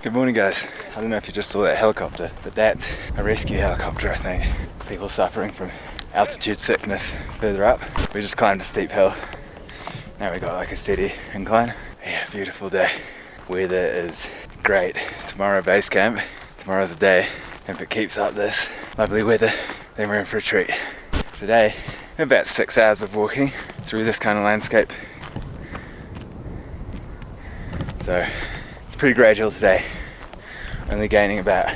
Good morning guys. I don't know if you just saw that helicopter, but that's a rescue helicopter I think. People suffering from altitude sickness further up. We just climbed a steep hill. Now we got like a steady incline. Yeah, beautiful day. Weather is great. Tomorrow base camp. Tomorrow's a day. If it keeps up this lovely weather, then we're in for a treat. Today, about 6 hours of walking through this kind of landscape. So it's pretty gradual today. Only gaining about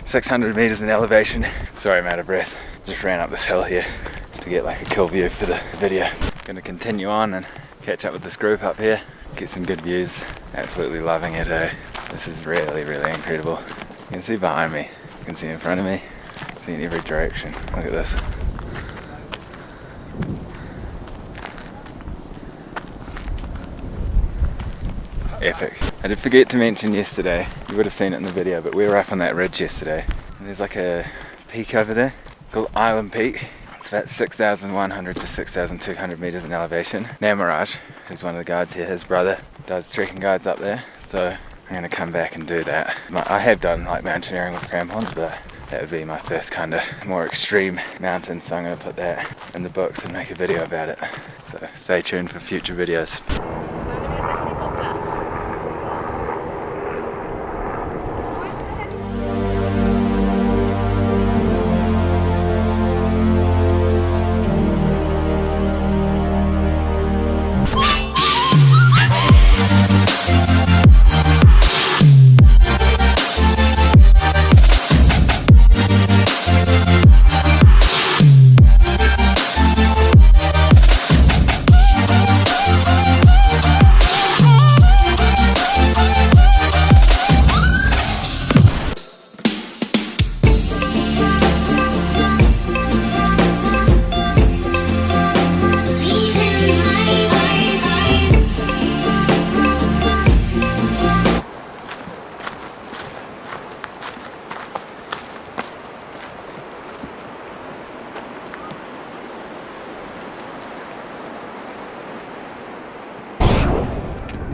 600 meters in elevation. Sorry, I'm out of breath. Just ran up this hill here to get like a kill view for the video. Gonna continue on and catch up with this group up here. Get some good views. Absolutely loving it. This is really incredible. You can see behind me. You can see in front of me. You can see in every direction. Look at this. Epic. I did forget to mention yesterday, you would have seen it in the video, but we were up on that ridge yesterday. And there's like a peak over there called Island Peak. It's about 6,100 to 6,200 meters in elevation. Namaraj, who's one of the guides here, his brother does trekking guides up there. So I'm going to come back and do that. I have done like mountaineering with crampons, but that would be my first kind of more extreme mountain. So I'm going to put that in the books and make a video about it. So stay tuned for future videos.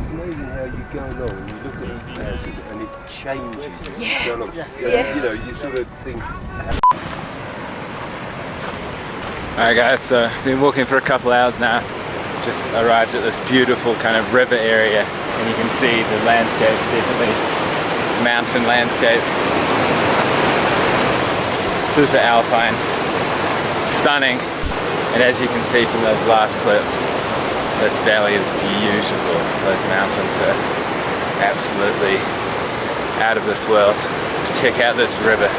It's amazing how you go along and you look at it and it changes as you go along. Yeah. You know, you sort of think. Alright guys, so been walking for a couple hours now. Just arrived at this beautiful kind of river area and you can see the landscape's definitely mountain landscape. Super alpine, stunning, and as you can see from those last clips, this valley is beautiful. Those mountains are absolutely out of this world. Check out this river.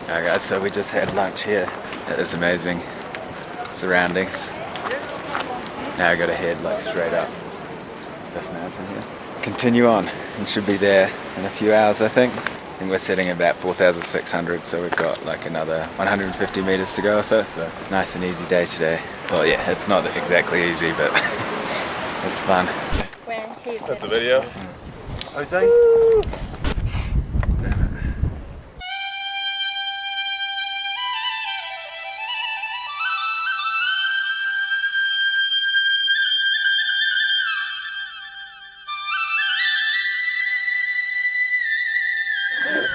Alright guys, so we just had lunch here. It is amazing surroundings. Now I gotta head like straight up this mountain here. Continue on and should be there in a few hours I think. And we're sitting at about 4,600, so we've got like another 150 meters to go or so. So nice and easy day today. Well yeah, it's not exactly easy, but it's fun. When he That's a video. Jose?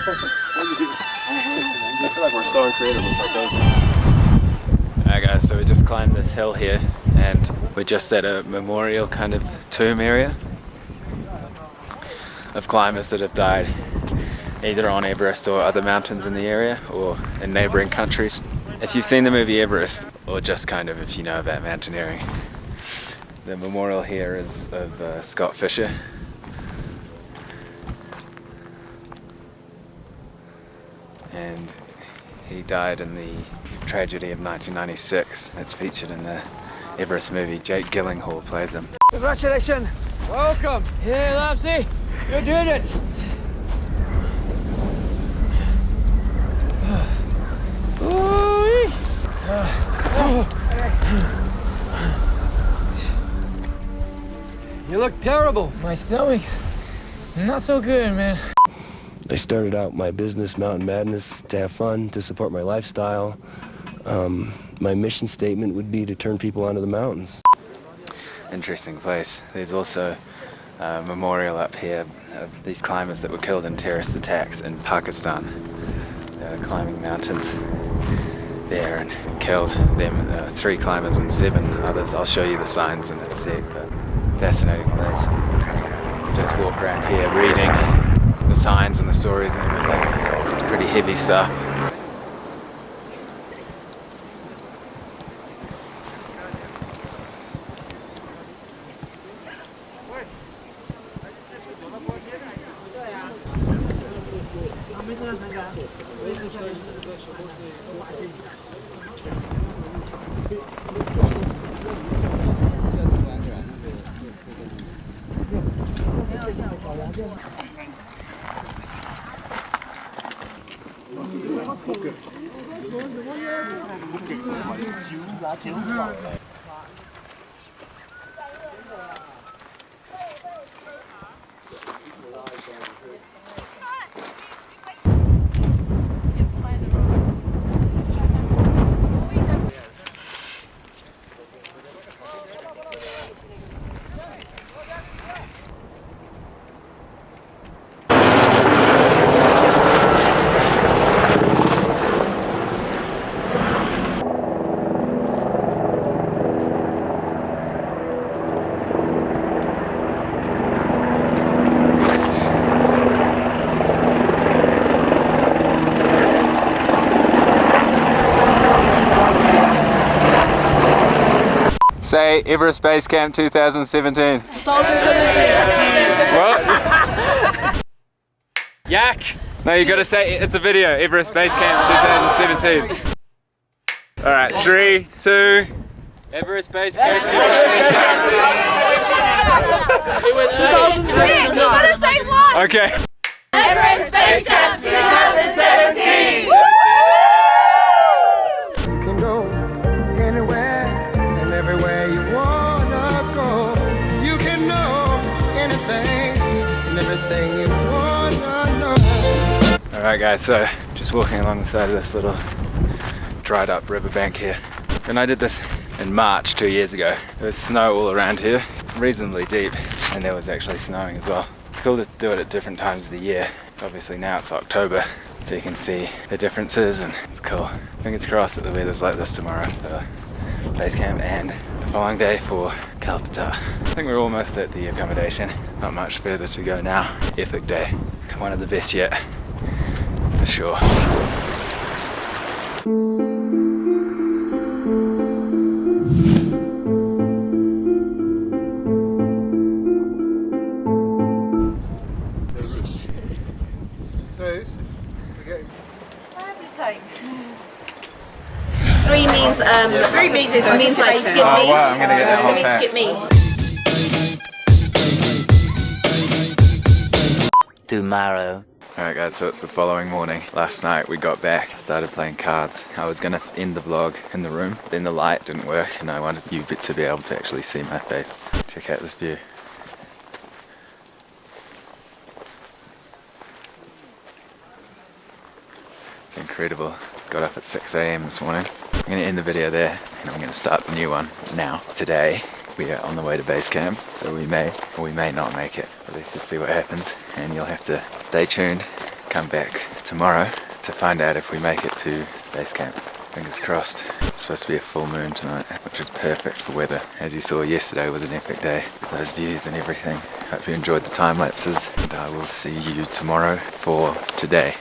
I feel like we're so incredible. Alright guys, so we just climbed this hill here and we're just at a memorial kind of tomb area of climbers that have died either on Everest or other mountains in the area or in neighbouring countries. If you've seen the movie Everest, or just kind of if you know about mountaineering, the memorial here is of Scott Fisher. And he died in the tragedy of 1996. It's featured in the Everest movie. Jake Gyllenhaal plays him. Congratulations! Welcome! Yeah, Lapsy! You're doing it! You look terrible. My stomach's not so good, man. I started out my business, Mountain Madness, to have fun, to support my lifestyle. My mission statement would be to turn people onto the mountains. Interesting place. There's also a memorial up here of these climbers that were killed in terrorist attacks in Pakistan. They were climbing mountains there and killed them, 3 climbers and 7 others. I'll show you the signs in a sec, but fascinating place. Just walk around here reading the signs and the stories and everything. It's pretty heavy stuff. Say Everest Base Camp 2017. 2017. What? Yak! No, you gotta say it's a video. Everest Base Camp 2017. Alright, 3, 2. Everest Base Camp 2017. You gotta say one. Okay. Everest Base Camp 2017. You can go anywhere and everywhere you wanna go. You can know anything and everything you wanna know. Alright guys, so just walking along the side of this little dried up riverbank here. And I did this in March 2 years ago. There was snow all around here, reasonably deep, and there was actually snowing as well. It's cool to do it at different times of the year. Obviously now it's October, so you can see the differences and it's cool. Fingers crossed that the weather's like this tomorrow for base camp and the following day for Kalpata. I think we're almost at the accommodation. Not much further to go now. Epic day. One of the best yet, for sure. Three means it means like skip me. Oh wow, I'm gonna get that So one it means back. skip me. Tomorrow. Alright guys, so it's the following morning. Last night we got back, started playing cards. I was gonna end the vlog in the room, then the light didn't work and I wanted you to be able to actually see my face. Check out this view. It's incredible. Got up at 6 AM this morning. I'm gonna end the video there and I'm gonna start the new one now. Today we are on the way to base camp, so we may or we may not make it. But let's just see what happens and you'll have to stay tuned. come back tomorrow to find out if we make it to base camp. Fingers crossed. It's supposed to be a full moon tonight, which is perfect for weather. As you saw, yesterday was an epic day. Those views and everything. Hope you enjoyed the time lapses, and I will see you tomorrow for today.